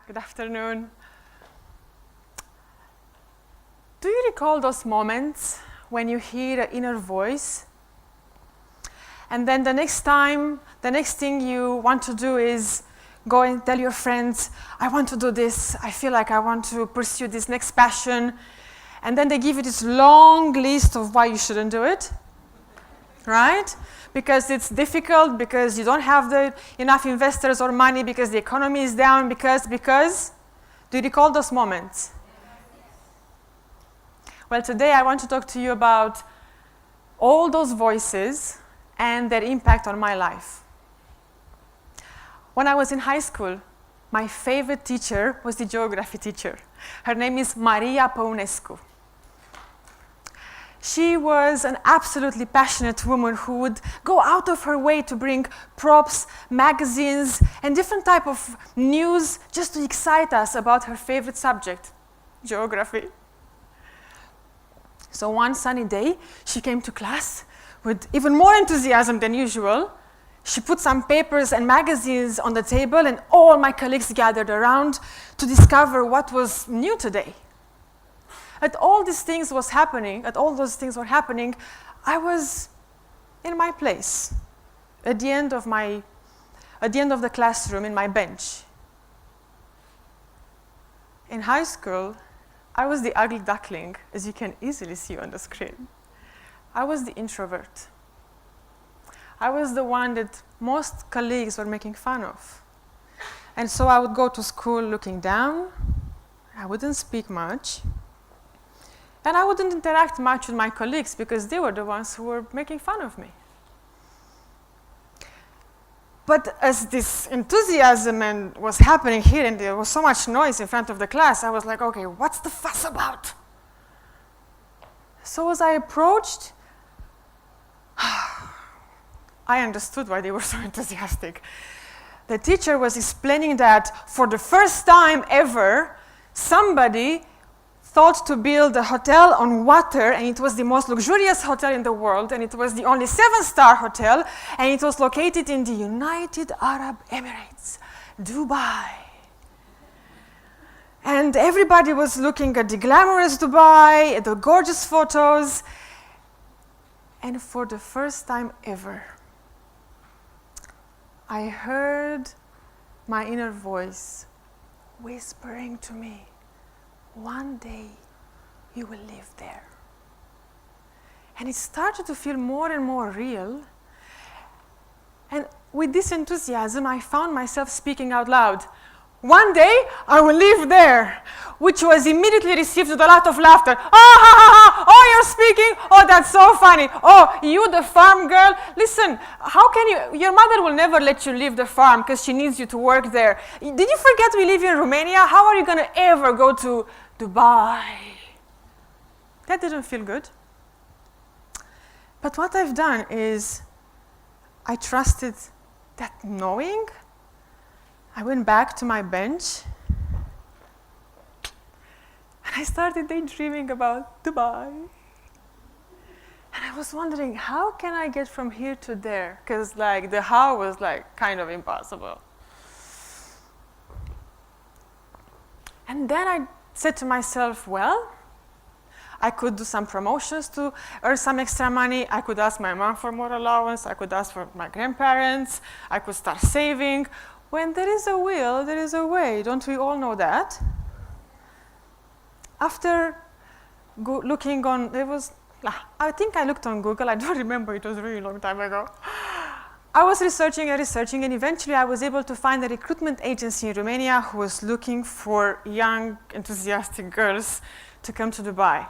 Good afternoon. Do you recall those moments when you hear an inner voice and then the next thing you want to do is go and tell your friends, I want to do this, I feel like I want to pursue this next passion, and then they give you this long list of why you shouldn't do it, right? Because it's difficult, because you don't have enough investors or money, because the economy is down, because. Do you recall those moments? Well, today I want to talk to you about all those voices and their impact on my life. When I was in high school, my favorite teacher was the geography teacher. Her name is Maria Păunescu. She was an absolutely passionate woman who would go out of her way to bring props, magazines, and different type of news just to excite us about her favorite subject, geography. So one sunny day, she came to class with even more enthusiasm than usual. She put some papers and magazines on the table, and all my colleagues gathered around to discover what was new today. All those things were happening, I was in my place, at the end of the classroom, in my bench. In high school, I was the ugly duckling, as you can easily see on the screen. I was the introvert. I was the one that most colleagues were making fun of. And so I would go to school looking down. I wouldn't speak much. And I wouldn't interact much with my colleagues because they were the ones who were making fun of me. But as this enthusiasm was happening here and there was so much noise in front of the class, I was like, okay, what's the fuss about? So as I approached, I understood why they were so enthusiastic. The teacher was explaining that for the first time ever, somebody thought to build a hotel on water, and it was the most luxurious hotel in the world, and it was the only 7-star hotel, and it was located in the United Arab Emirates, Dubai. And everybody was looking at the glamorous Dubai, at the gorgeous photos, and for the first time ever, I heard my inner voice whispering to me, one day you will live there. And it started to feel more and more real. And with this enthusiasm, I found myself speaking out loud. One day I will live there, which was immediately received with a lot of laughter. Ah, ha, ha, ha. Oh, you're speaking? Oh, that's so funny. Oh, you, the farm girl? Listen, how can you? Your mother will never let you leave the farm because she needs you to work there. Did you forget we live in Romania? How are you going to ever go to Dubai? That didn't feel good. But what I've done is I trusted that knowing. I went back to my bench and I started daydreaming about Dubai. And I was wondering, how can I get from here to there? Because the how was kind of impossible. And then I said to myself, well, I could do some promotions to earn some extra money. I could ask my mom for more allowance. I could ask for my grandparents. I could start saving. When there is a will, there is a way. Don't we all know that? After looking on, I think I looked on Google. I don't remember. It was a really long time ago. I was researching, and eventually I was able to find a recruitment agency in Romania who was looking for young, enthusiastic girls to come to Dubai.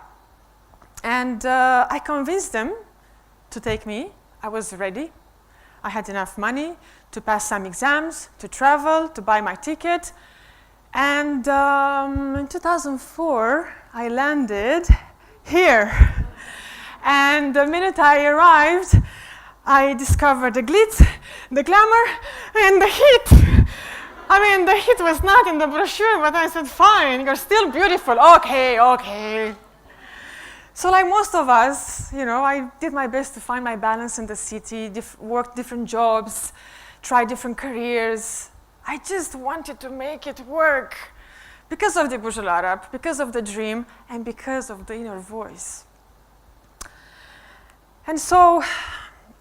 And I convinced them to take me. I was ready. I had enough money to pass some exams, to travel, to buy my ticket. And in 2004, I landed here. And the minute I arrived, I discovered the glitz, the glamour, and the heat. I mean, the heat was not in the brochure, but I said, fine, you're still beautiful. Okay. So like most of us, I did my best to find my balance in the city, worked different jobs, tried different careers, I just wanted to make it work because of the Burj Al Arab, because of the dream, and because of the inner voice. And so,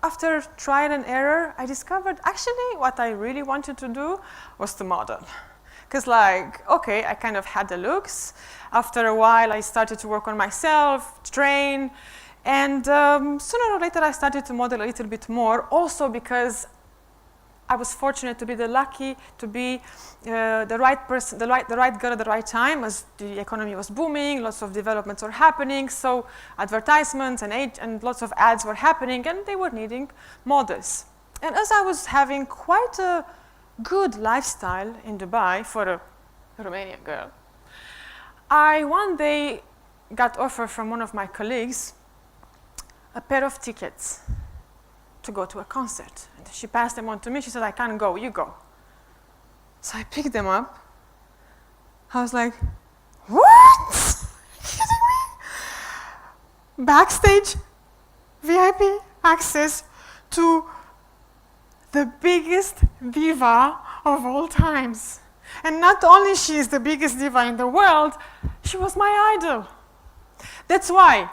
after trial and error, I discovered actually what I really wanted to do was to model. Because okay, I kind of had the looks. After a while, I started to work on myself, train, and sooner or later, I started to model a little bit more, also because I was fortunate to be lucky to be the right person, the right girl at the right time, as the economy was booming, lots of developments were happening, so advertisements and lots of ads were happening, and they were needing models. And as I was having quite a good lifestyle in Dubai for a Romanian girl, I one day got offered from one of my colleagues a pair of tickets to go to a concert. And she passed them on to me. She said, I can't go, you go. So I picked them up. I was like, what? Are you kidding me? Backstage, VIP access to the biggest diva of all times. And not only she is the biggest diva in the world, she was my idol. That's why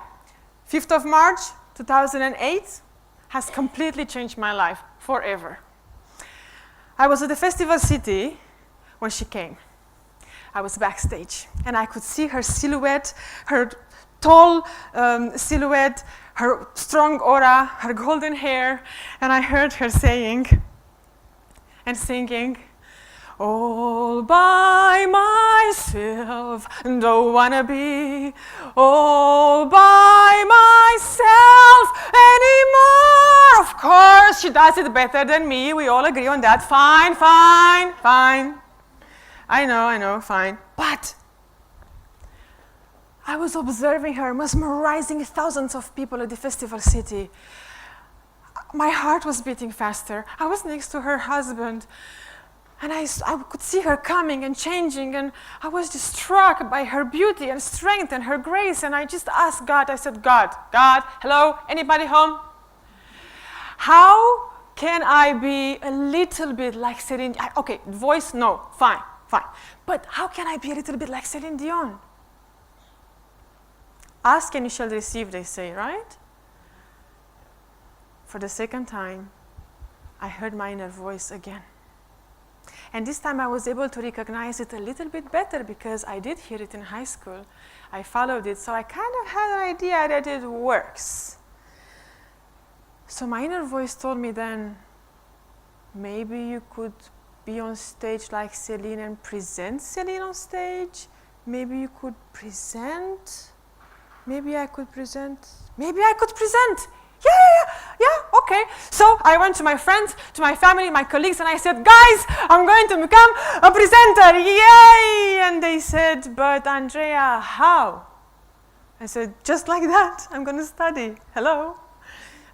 5th of March, 2008, has completely changed my life forever. I was at the festival city when she came. I was backstage, and I could see her silhouette, her tall silhouette, her strong aura, her golden hair, and I heard her saying and singing, all by myself, don't wanna be all by myself anymore. Of course, she does it better than me. We all agree on that. Fine, fine, fine. I know, fine. But I was observing her, mesmerizing thousands of people at the festival city. My heart was beating faster. I was next to her husband. And I could see her coming and changing, and I was just struck by her beauty and strength and her grace. And I just asked God, I said, God, hello, anybody home? How can I be a little bit like Celine? Okay, voice, no, fine. But how can I be a little bit like Celine Dion? Ask and you shall receive, they say, right? For the second time, I heard my inner voice again. And this time I was able to recognize it a little bit better because I did hear it in high school. I followed it, so I kind of had an idea that it works. So my inner voice told me then, maybe you could be on stage like Celine and present Celine on stage. Maybe you could present. Maybe I could present. Yeah, okay. So I went to my friends, to my family, my colleagues, and I said, guys, I'm going to become a presenter, yay! And they said, but Andreea, how? I said, just like that, I'm going to study. Hello?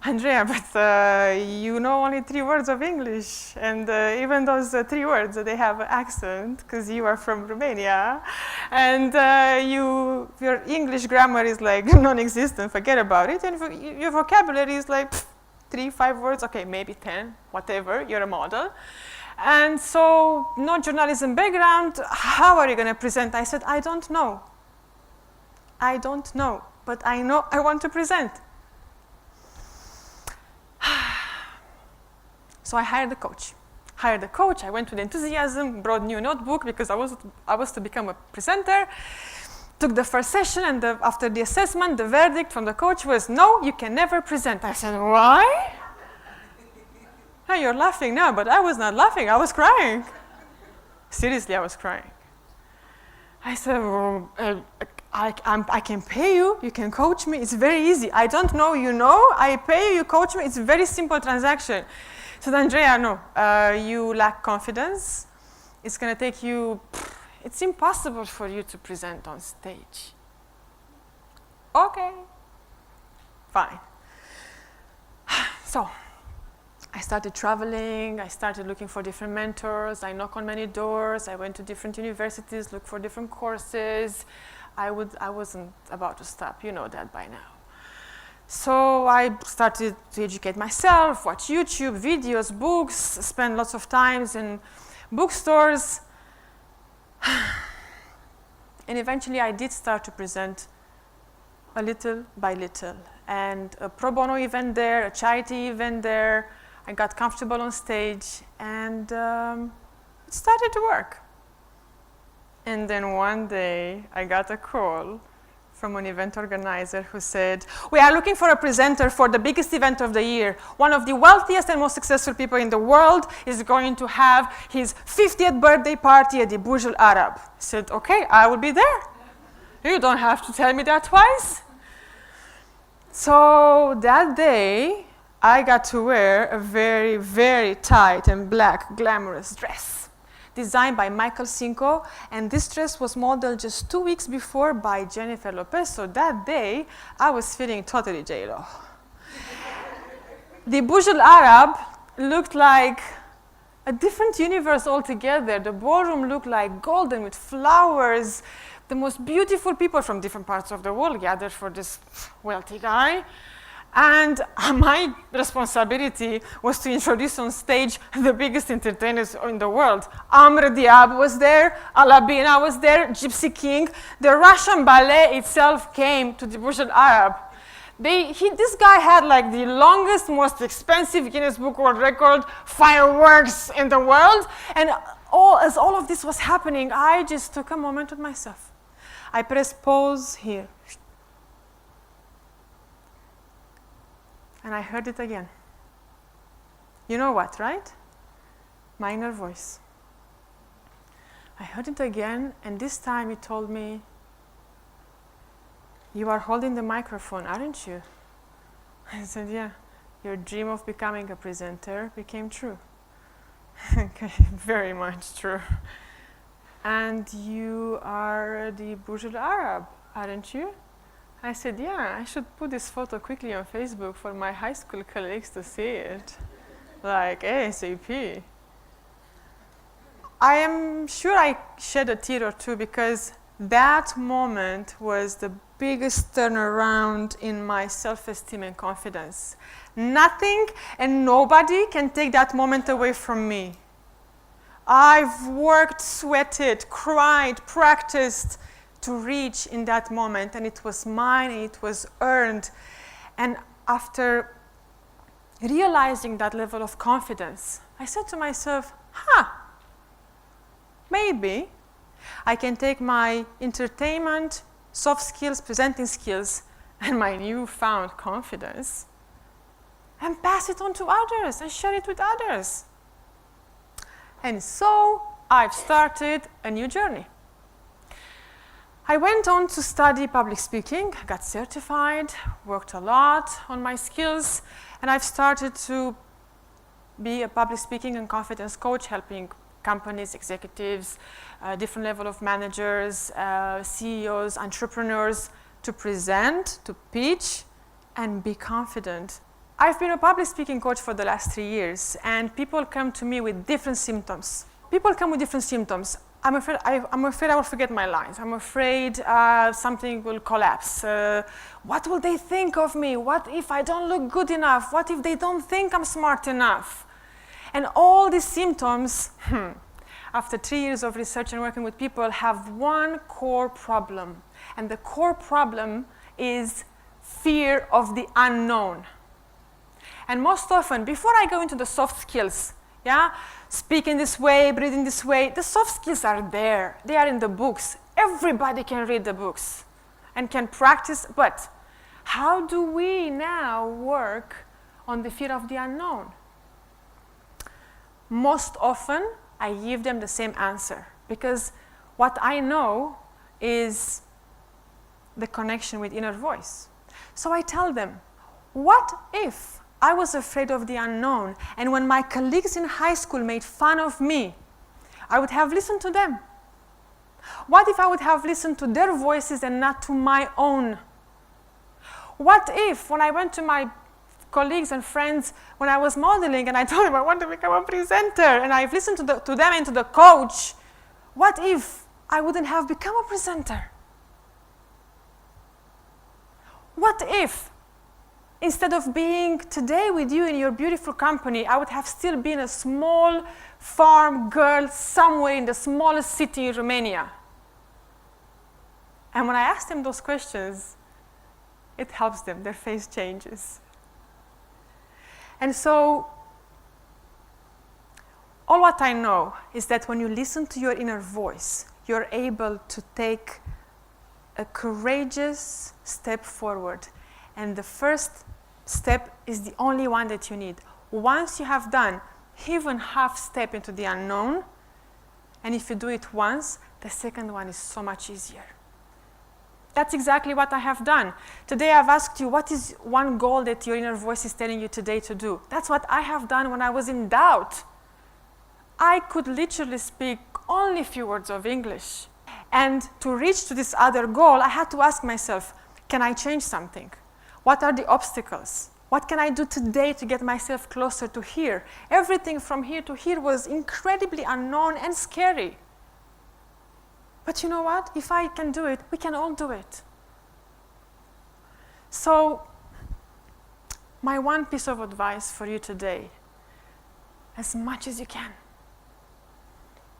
Andreea, but you know only 3 words of English, and even those 3 words, they have an accent, because you are from Romania, and your English grammar is like non-existent, forget about it, and your vocabulary is like 3, 5 words, okay, maybe 10, whatever, you're a model. And so, no journalism background, how are you going to present? I said, I don't know, but I know I want to present. So I hired a coach. I went with enthusiasm, brought new notebook because I was to become a presenter. Took the first session, and after the assessment, the verdict from the coach was, no, you can never present. I said, why? Oh, you're laughing now, but I was not laughing, I was crying. Seriously, I was crying. I said, well, I can pay you, you can coach me, it's very easy. I don't know, you know, I pay you, you coach me, it's a very simple transaction. So Andreea, no, you lack confidence. It's going to take you, it's impossible for you to present on stage. Okay, fine. So I started traveling, I started looking for different mentors, I knocked on many doors, I went to different universities, looked for different courses. I wasn't about to stop, you know that by now. So I started to educate myself, watch YouTube videos, books, spend lots of time in bookstores. And eventually I did start to present a little by little. And a pro bono event there, a charity event there. I got comfortable on stage, and it started to work. And then one day I got a call from an event organizer who said, we are looking for a presenter for the biggest event of the year. One of the wealthiest and most successful people in the world is going to have his 50th birthday party at the Burj Al Arab. I said, okay, I will be there. You don't have to tell me that twice. So that day, I got to wear a very, very tight and black glamorous dress designed by Michael Cinco, and this dress was modeled just 2 weeks before by Jennifer Lopez, so that day I was feeling totally J-Lo. The Burj Al Arab looked like a different universe altogether. The ballroom looked like golden with flowers. The most beautiful people from different parts of the world gathered for this wealthy guy. And my responsibility was to introduce on stage the biggest entertainers in the world. Amr Diab was there, Alabina was there, Gypsy King. The Russian ballet itself came to the Burj Al Arab. This guy had like the longest, most expensive Guinness Book World Record fireworks in the world. And as all of this was happening, I just took a moment with myself. I pressed pause here. And I heard it again. You know what, right? My inner voice. I heard it again, and this time it told me, you are holding the microphone, aren't you? I said, yeah. Your dream of becoming a presenter became true. Okay, very much true. And you are the Burj Al Arab, aren't you? I said, yeah, I should put this photo quickly on Facebook for my high school colleagues to see it. Like ASAP. I am sure I shed a tear or two because that moment was the biggest turnaround in my self-esteem and confidence. Nothing and nobody can take that moment away from me. I've worked, sweated, cried, practiced to reach in that moment, and it was mine, and it was earned. And after realizing that level of confidence, I said to myself, maybe I can take my entertainment, soft skills, presenting skills, and my newfound confidence and pass it on to others and share it with others. And so I've started a new journey. I went on to study public speaking, got certified, worked a lot on my skills, and I've started to be a public speaking and confidence coach, helping companies, executives, different level of managers, CEOs, entrepreneurs to present, to pitch, and be confident. I've been a public speaking coach for the last 3 years, and people come to me with different symptoms. People come with different symptoms. I'm afraid I will forget my lines. I'm afraid something will collapse. What will they think of me? What if I don't look good enough? What if they don't think I'm smart enough? And all these symptoms, after 3 years of research and working with people, have one core problem. And the core problem is fear of the unknown. And most often, before I go into the soft skills, speak in this way, breathe in this way, the soft skills are there. They are in the books. Everybody can read the books and can practice, but how do we now work on the fear of the unknown? Most often, I give them the same answer because what I know is the connection with inner voice. So I tell them, what if I was afraid of the unknown, and when my colleagues in high school made fun of me, I would have listened to them? What if I would have listened to their voices and not to my own? What if, when I went to my colleagues and friends, when I was modeling, and I told them I want to become a presenter, and I've listened to them and to the coach, what if I wouldn't have become a presenter? What if, instead of being today with you in your beautiful company, I would have still been a small farm girl somewhere in the smallest city in Romania. And when I ask them those questions, it helps them, their face changes. And so, all what I know is that when you listen to your inner voice, you're able to take a courageous step forward. And the first step is the only one that you need. Once you have done even half step into the unknown, and if you do it once, the second one is so much easier. That's exactly what I have done. Today I've asked you, what is one goal that your inner voice is telling you today to do? That's what I have done when I was in doubt. I could literally speak only a few words of English. And to reach to this other goal, I had to ask myself, can I change something? What are the obstacles? What can I do today to get myself closer to here? Everything from here to here was incredibly unknown and scary. But you know what? If I can do it, we can all do it. So, my one piece of advice for you today, as much as you can,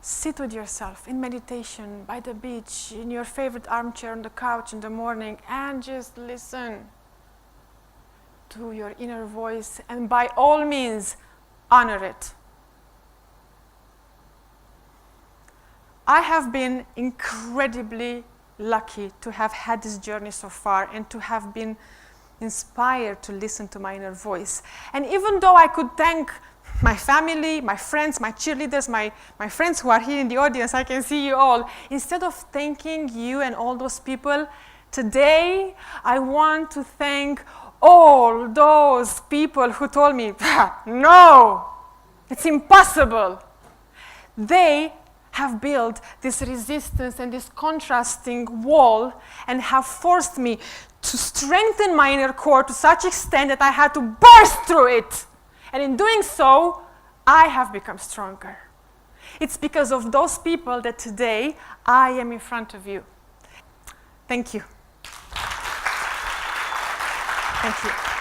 sit with yourself in meditation, by the beach, in your favorite armchair on the couch in the morning, and just listen to your inner voice, and by all means, honor it. I have been incredibly lucky to have had this journey so far and to have been inspired to listen to my inner voice. And even though I could thank my family, my friends, my cheerleaders, my friends who are here in the audience, I can see you all. Instead of thanking you and all those people, today I want to thank all those people who told me, no, it's impossible. They have built this resistance and this contrasting wall and have forced me to strengthen my inner core to such extent that I had to burst through it. And in doing so, I have become stronger. It's because of those people that today I am in front of you. Thank you. Thank you.